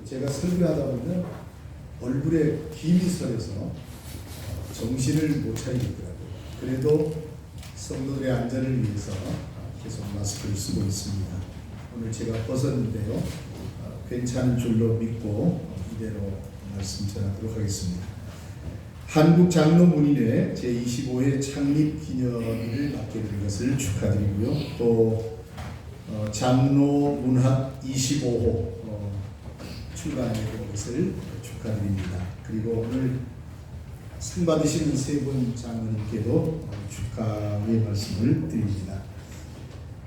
제가 설교하다 보면 얼굴에 김이 서려서 정신을 못 차리겠더라고요. 그래도 성도들의 안전을 위해서 계속 마스크를 쓰고 있습니다. 오늘 제가 벗었는데요. 괜찮은 줄로 믿고 이대로 말씀 전하도록 하겠습니다. 한국장로문인회 제25회 창립 기념일을 맞게 된 것을 축하드리고요. 또 장로문학 25호 출간하게 된 것을 축하드립니다. 그리고 오늘 상 받으시는 세 분 장로님께도 축하의 말씀을 드립니다.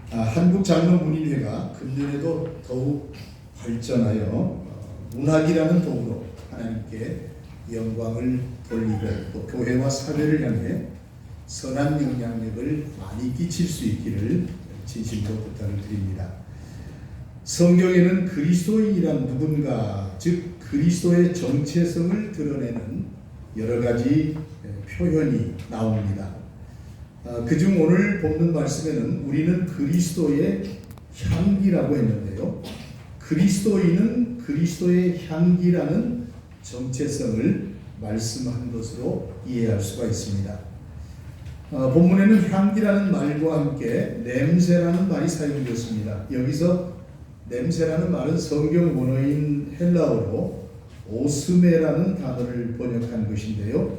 한국장로문인회가 금년에도 더욱 발전하여 문학이라는 도구로 하나님께 영광을 돌리고 또 교회와 사회를 향해 선한 영향력을 많이 끼칠 수 있기를 진심으로 부탁을 드립니다. 성경에는 그리스도인이란 누군가, 즉 그리스도의 정체성을 드러내는 여러 가지 표현이 나옵니다. 그중 오늘 본문 말씀에는 우리는 그리스도의 향기라고 했는데요. 그리스도인은 그리스도의 향기라는 정체성을 말씀한 것으로 이해할 수가 있습니다. 본문에는 향기라는 말과 함께 냄새라는 말이 사용되었습니다. 여기서 냄새라는 말은 성경 원어인 헬라어로 오스메라는 단어를 번역한 것인데요.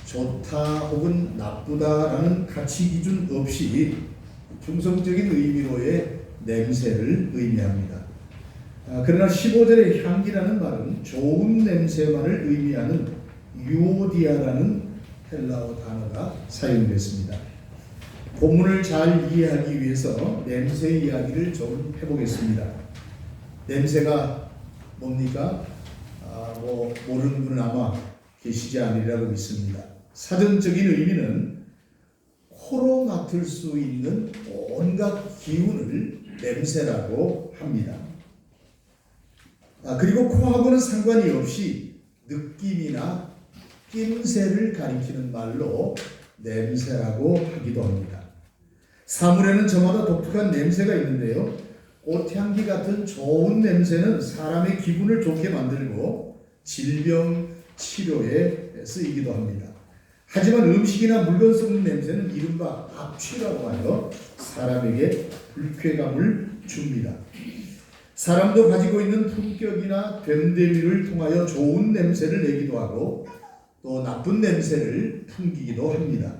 좋다 혹은 나쁘다라는 가치 기준 없이 중성적인 의미로의 냄새를 의미합니다. 그러나 15절의 향기라는 말은 좋은 냄새만을 의미하는 유오디아라는 헬라어 단어가 사용됐습니다. 본문을 잘 이해하기 위해서 냄새 이야기를 좀 해보겠습니다. 냄새가 뭡니까? 모르는 분은 아마 계시지 않으리라고 믿습니다. 사전적인 의미는 코로 맡을 수 있는 온갖 기운을 냄새라고 합니다. 그리고 코하고는 상관이 없이 느낌이나 낌새를 가리키는 말로 냄새라고 하기도 합니다. 사물에는 저마다 독특한 냄새가 있는데요. 꽃향기 같은 좋은 냄새는 사람의 기분을 좋게 만들고 질병 치료에 쓰이기도 합니다. 하지만 음식이나 물건 썩는 냄새는 이른바 악취라고 하여 사람에게 불쾌감을 줍니다. 사람도 가지고 있는 품격이나 됨됨이를 통하여 좋은 냄새를 내기도 하고 또 나쁜 냄새를 풍기기도 합니다.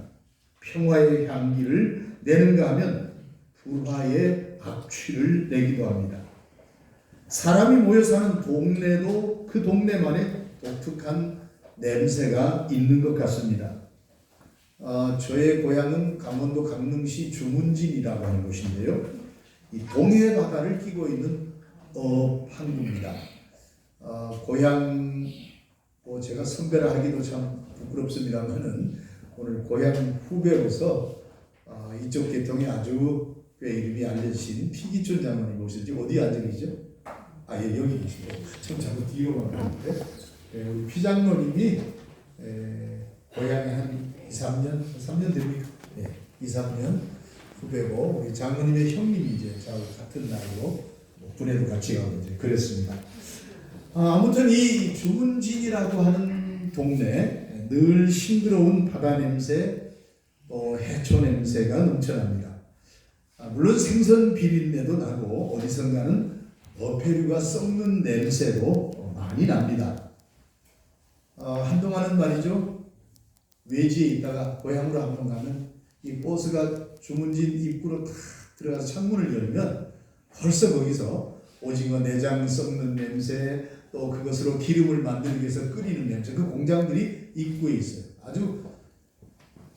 평화의 향기를 내는가 하면 불화의 악취를 내기도 합니다. 사람이 모여 사는 동네도 그 동네만의 독특한 냄새가 있는 것 같습니다. 저의 고향은 강원도 강릉시 주문진이라고 하는 곳인데요. 이 동해 바다를 끼고 있는 항구입니다. 고향 제가 선배라 하기도 참 부끄럽습니다만은 오늘 고향 후배로서 이쪽 계통에 아주 꽤 이름이 알려진 피기춘 장로님 오실지 어디 앉아 계시죠? 예, 여기 계시고 좀 자꾸 뒤로 가는데 우리 피장로님이 고향에 한 3년 됩니까? 2-3년 후배고 우리 장로님의 형님이 이제 저하고 같은 나이로 군에도 같이 가고 이제 그랬습니다. 아무튼 이 주문진이라고 하는 동네 늘 싱그러운 바다 냄새, 또 해초 냄새가 넘쳐납니다. 물론 생선 비린내도 나고 어디선가는 어패류가 썩는 냄새도 많이 납니다. 한동안은 말이죠. 외지에 있다가 고향으로 한번 가면 이 버스가 주문진 입구로 탁 들어가서 창문을 열면 벌써 거기서 오징어 내장 썩는 냄새, 또 그것으로 기름을 만들기 위해서 끓이는 냄새, 그 공장들이 입구에 있어요. 아주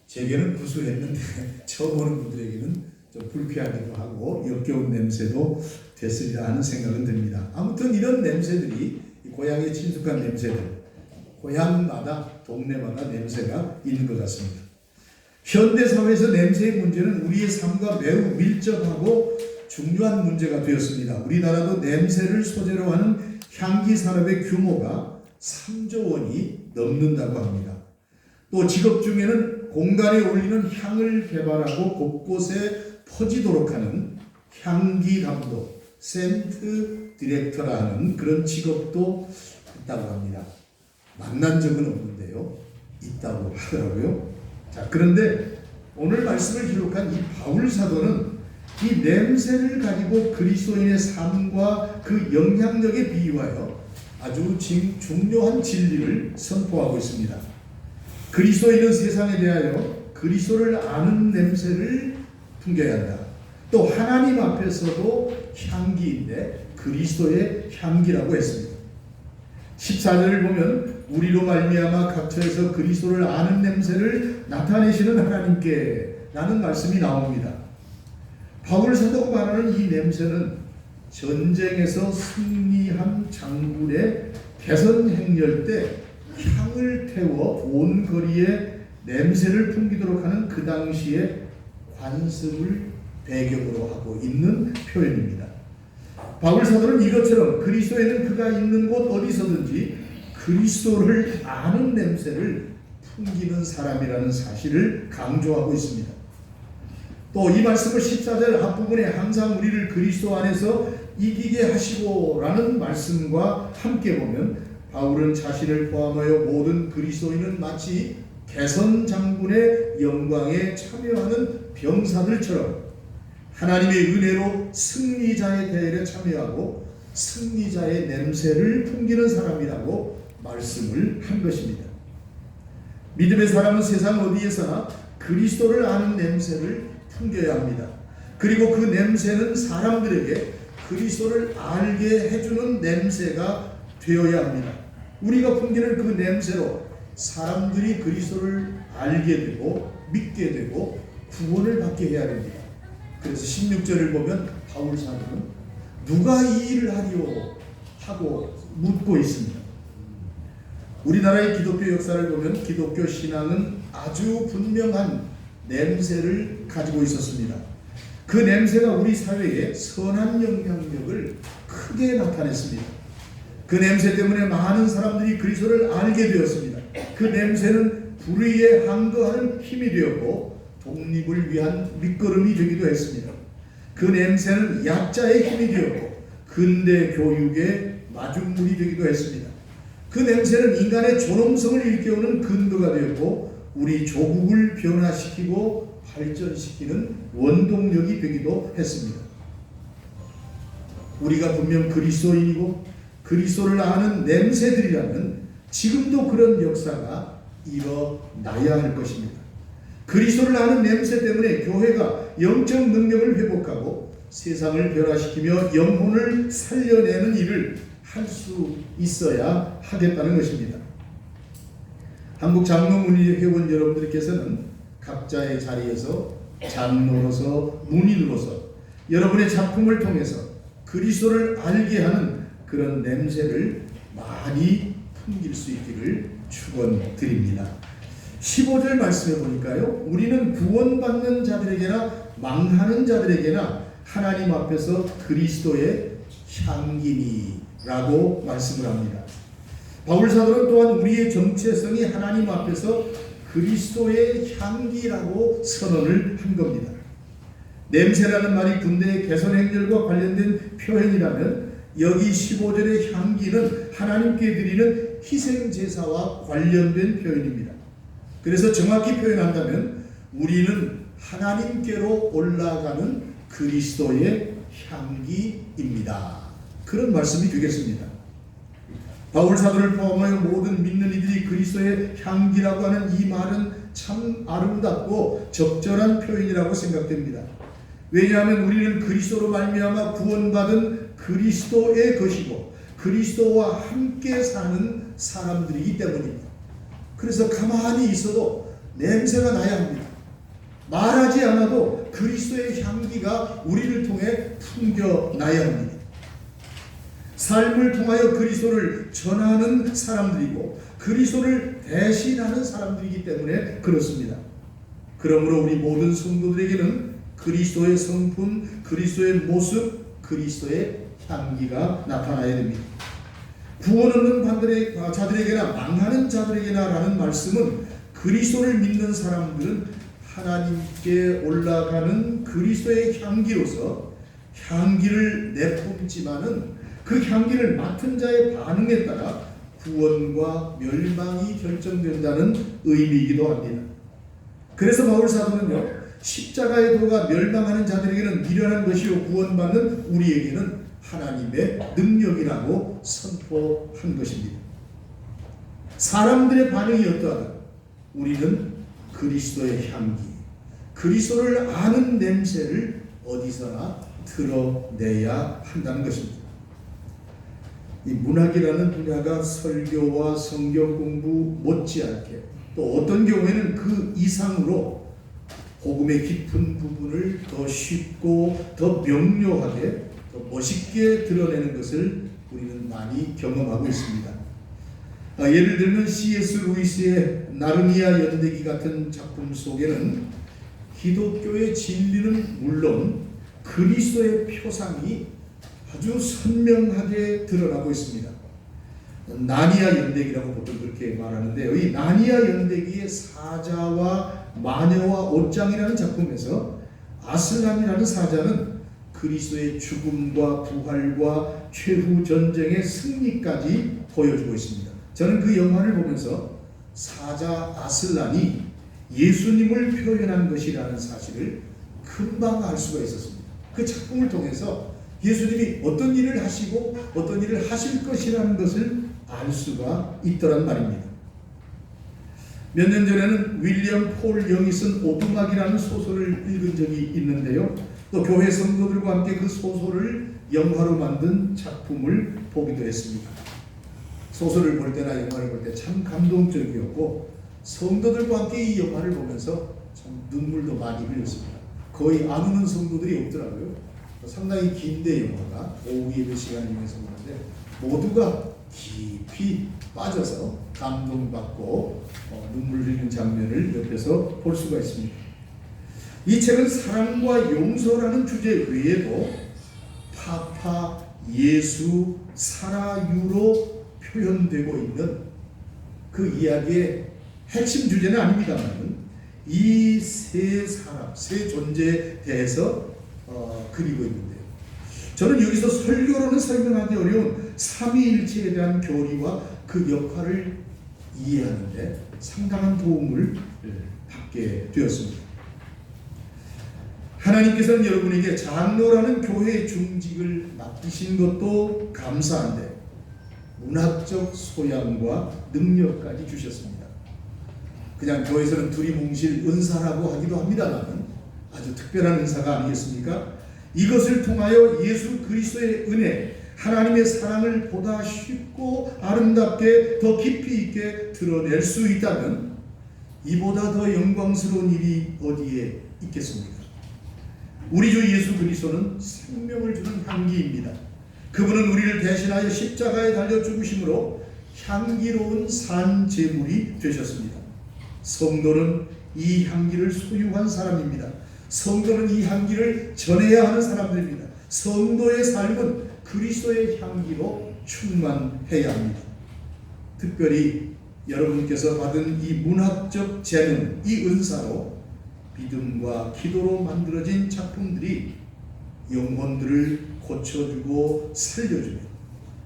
제게는 구수했는데 처음 오는 분들에게는 좀 불쾌하기도 하고 역겨운 냄새도 됐으리라 하는 생각은 듭니다. 아무튼 이런 냄새들이 고향에 친숙한 냄새들, 고향마다 동네마다 냄새가 있는 것 같습니다. 현대사회에서 냄새의 문제는 우리의 삶과 매우 밀접하고 중요한 문제가 되었습니다. 우리나라도 냄새를 소재로 하는 향기 산업의 규모가 3조 원이 넘는다고 합니다. 또 직업 중에는 공간에 올리는 향을 개발하고 곳곳에 퍼지도록 하는 향기 감독, 센트 디렉터라는 그런 직업도 있다고 합니다. 만난 적은 없는데요. 있다고 하더라고요. 자, 그런데 오늘 말씀을 기록한 이 바울 사도는 이 냄새를 가지고 그리스도인의 삶과 그 영향력에 비유하여 아주 중요한 진리를 선포하고 있습니다. 그리스도인은 세상에 대하여 그리스도를 아는 냄새를 풍겨야 한다. 또 하나님 앞에서도 향기인데 그리스도의 향기라고 했습니다. 14절을 보면 우리로 말미암아 각처에서 그리스도를 아는 냄새를 나타내시는 하나님께 라는 말씀이 나옵니다. 바울 사도가 말하는 이 냄새는 전쟁에서 승리한 장군의 개선 행렬 때 향을 태워 온 거리에 냄새를 풍기도록 하는 그 당시의 관습을 배경으로 하고 있는 표현입니다. 바울 사도는 이것처럼 그리스도에는 그가 있는 곳 어디서든지 그리스도를 아는 냄새를 풍기는 사람이라는 사실을 강조하고 있습니다. 또 이 말씀을 14절 앞부분에 항상 우리를 그리스도 안에서 이기게 하시고 라는 말씀과 함께 보면 바울은 자신을 포함하여 모든 그리스도인은 마치 개선 장군의 영광에 참여하는 병사들처럼 하나님의 은혜로 승리자의 대열에 참여하고 승리자의 냄새를 풍기는 사람이라고 말씀을 한 것입니다. 믿음의 사람은 세상 어디에서나 그리스도를 아는 냄새를 풍겨야 합니다. 그리고 그 냄새는 사람들에게 그리스도를 알게 해주는 냄새가 되어야 합니다. 우리가 풍기는 그 냄새로 사람들이 그리스도를 알게 되고 믿게 되고 구원을 받게 해야 됩니다. 그래서 16절을 보면 바울 사도는 누가 이 일을 하리요 하고 묻고 있습니다. 우리나라의 기독교 역사를 보면 기독교 신앙은 아주 분명한 냄새를 가지고 있었습니다. 그 냄새가 우리 사회에 선한 영향력을 크게 나타냈습니다. 그 냄새 때문에 많은 사람들이 그리스도를 알게 되었습니다. 그 냄새는 불의에 항거하는 힘이 되었고 독립을 위한 밑거름이 되기도 했습니다. 그 냄새는 약자의 힘이 되었고 근대 교육의 마중물이 되기도 했습니다. 그 냄새는 인간의 존엄성을 일깨우는 근거가 되었고 우리 조국을 변화시키고 발전시키는 원동력이 되기도 했습니다. 우리가 분명 그리스도인이고 그리스도를 아는 냄새들이라면 지금도 그런 역사가 일어나야 할 것입니다. 그리스도를 아는 냄새 때문에 교회가 영적 능력을 회복하고 세상을 변화시키며 영혼을 살려내는 일을 할 수 있어야 하겠다는 것입니다. 한국장로문의 회원 여러분들께서는 각자의 자리에서 장로로서 문인으로서 여러분의 작품을 통해서 그리스도를 알게 하는 그런 냄새를 많이 풍길 수 있기를 축원드립니다. 15절 말씀해 보니까요, 우리는 구원받는 자들에게나 망하는 자들에게나 하나님 앞에서 그리스도의 향기니라고 말씀을 합니다. 바울 사도는 또한 우리의 정체성이 하나님 앞에서 그리스도의 향기라고 선언을 한 겁니다. 냄새라는 말이 군대의 개선 행렬과 관련된 표현이라면 여기 15절의 향기는 하나님께 드리는 희생 제사와 관련된 표현입니다. 그래서 정확히 표현한다면 우리는 하나님께로 올라가는 그리스도의 향기입니다. 그런 말씀이 되겠습니다. 바울 사도를 포함하여 모든 믿는 이들이 그리스도의 향기라고 하는 이 말은 참 아름답고 적절한 표현이라고 생각됩니다. 왜냐하면 우리는 그리스도로 말미암아 구원받은 그리스도의 것이고 그리스도와 함께 사는 사람들이기 때문입니다. 그래서 가만히 있어도 냄새가 나야 합니다. 말하지 않아도 그리스도의 향기가 우리를 통해 풍겨나야 합니다. 삶을 통하여 그리스도를 전하는 사람들이고 그리스도를 대신하는 사람들이기 때문에 그렇습니다. 그러므로 우리 모든 성도들에게는 그리스도의 성품, 그리스도의 모습, 그리스도의 향기가 나타나야 됩니다. 구원 얻는 자들에게나 망하는 자들에게나 라는 말씀은 그리스도를 믿는 사람들은 하나님께 올라가는 그리스도의 향기로서 향기를 내뿜지만은 그 향기를 맡은 자의 반응에 따라 구원과 멸망이 결정된다는 의미이기도 합니다. 그래서 바울 사도는요, 십자가의 도가 멸망하는 자들에게는 미련한 것이요 구원받는 우리에게는 하나님의 능력이라고 선포한 것입니다. 사람들의 반응이 어떠하든 우리는 그리스도의 향기, 그리스도를 아는 냄새를 어디서나 드러내야 한다는 것입니다. 이 문학이라는 분야가 설교와 성경 공부 못지않게, 또 어떤 경우에는 그 이상으로 복음의 깊은 부분을 더 쉽고 더 명료하게 더 멋있게 드러내는 것을 우리는 많이 경험하고 있습니다. 예를 들면 C.S. 루이스의 나르니아 연대기 같은 작품 속에는 기독교의 진리는 물론 그리스도의 표상이 아주 선명하게 드러나고 있습니다. 나니아 연대기라고 보통 그렇게 말하는데요. 이 나니아 연대기의 사자와 마녀와 옷장이라는 작품에서 아슬란이라는 사자는 그리스도의 죽음과 부활과 최후 전쟁의 승리까지 보여주고 있습니다. 저는 그 영화를 보면서 사자 아슬란이 예수님을 표현한 것이라는 사실을 금방 알 수가 있었습니다. 그 작품을 통해서 예수님이 어떤 일을 하시고 어떤 일을 하실 것이라는 것을 알 수가 있더란 말입니다. 몇 년 전에는 윌리엄 폴 영이 쓴 오두막이라는 소설을 읽은 적이 있는데요. 또 교회 성도들과 함께 그 소설을 영화로 만든 작품을 보기도 했습니다. 소설을 볼 때나 영화를 볼 때 참 감동적이었고 성도들과 함께 이 영화를 보면서 참 눈물도 많이 흘렸습니다. 거의 안 우는 성도들이 없더라고요. 상당히 긴데 영화가 오후 예배 시간을 이용해서 보는데 모두가 깊이 빠져서 감동받고 눈물 흘리는 장면을 옆에서 볼 수가 있습니다. 이 책은 사랑과 용서라는 주제 외에도 파파, 예수, 사라유로 표현되고 있는 그 이야기의 핵심 주제는 아닙니다만 이 세 사람, 세 존재에 대해서 그리고 있는데요. 저는 여기서 설교로는 설명하기 어려운 삼위일체에 대한 교리와 그 역할을 이해하는 데 상당한 도움을 받게 되었습니다. 하나님께서는 여러분에게 장로라는 교회의 중직을 맡기신 것도 감사한데 문학적 소양과 능력까지 주셨습니다. 그냥 교회에서는 두리뭉실 은사라고 하기도 합니다만 아주 특별한 은사가 아니겠습니까? 이것을 통하여 예수 그리스도의 은혜, 하나님의 사랑을 보다 쉽고 아름답게 더 깊이 있게 드러낼 수 있다면 이보다 더 영광스러운 일이 어디에 있겠습니까? 우리 주 예수 그리스도는 생명을 주는 향기입니다. 그분은 우리를 대신하여 십자가에 달려 죽으심으로 향기로운 산 제물이 되셨습니다. 성도는 이 향기를 소유한 사람입니다. 성도는 이 향기를 전해야 하는 사람들입니다. 성도의 삶은 그리스도의 향기로 충만해야 합니다. 특별히 여러분께서 받은 이 문학적 재능, 이 은사로 믿음과 기도로 만들어진 작품들이 영혼들을 고쳐주고 살려주며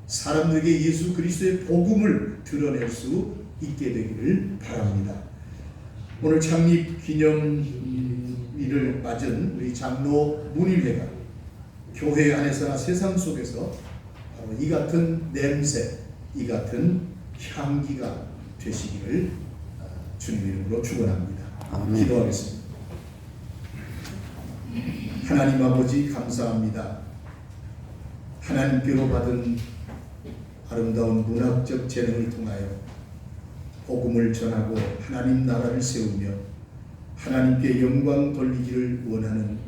사람들에게 예수 그리스도의 복음을 드러낼 수 있게 되기를 바랍니다. 오늘 창립 기념일을 맞은 우리 장로 문일회가 교회 안에서나 세상 속에서 바로 이 같은 냄새, 이 같은 향기가 되시기를 주님 이름으로 축원합니다. 아멘. 기도하겠습니다. 하나님 아버지 감사합니다. 하나님께로 받은 아름다운 문학적 재능을 통하여 복음을 전하고 하나님 나라를 세우며 하나님께 영광 돌리기를 원하는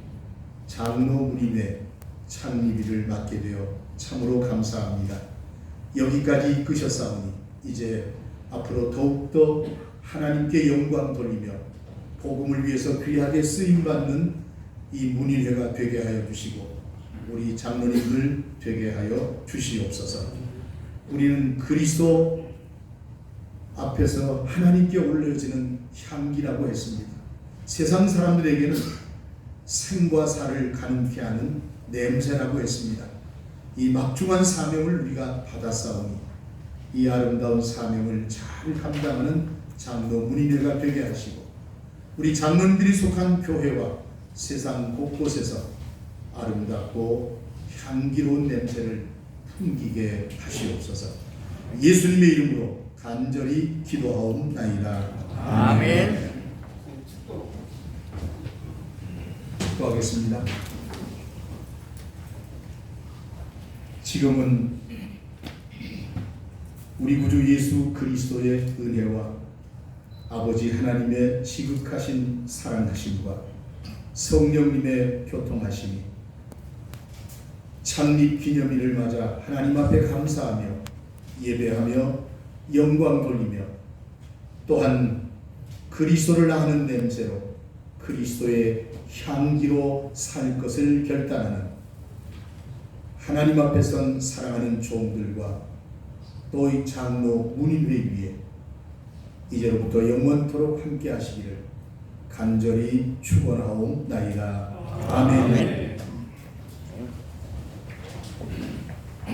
장로 무림의 창립일을 맡게 되어 참으로 감사합니다. 여기까지 이끄셨사오니 이제 앞으로 더욱더 하나님께 영광 돌리며 복음을 위해서 귀하게 쓰임받는 이 문일회가 되게 하여 주시고 우리 장로님들 되게 하여 주시옵소서. 우리는 그리스도 앞에서 하나님께 올려지는 향기라고 했습니다. 세상 사람들에게는 생과 사를 가늠케 하는 냄새라고 했습니다. 이 막중한 사명을 우리가 받았사오니 이 아름다운 사명을 잘 감당하는 장로 문인회가 되게 하시고 우리 장로님들이 속한 교회와 세상 곳곳에서 아름답고 향기로운 냄새를 풍기게 하시옵소서. 예수님의 이름으로 간절히 기도하옵나이다. 아멘. 기도하겠습니다. 지금은 우리 구주 예수 그리스도의 은혜와 아버지 하나님의 지극하신 사랑하심과 성령님의 교통하심이 창립 기념일을 맞아 하나님 앞에 감사하며 예배하며 영광 돌리며 또한 그리스도를 아는 냄새로 그리스도의 향기로 살 것을 결단하는 하나님 앞에 선 사랑하는 종들과 또 이 장로 문인회 위에 이제로부터 영원토록 함께 하시기를 간절히 축원하옵나이다. 아멘.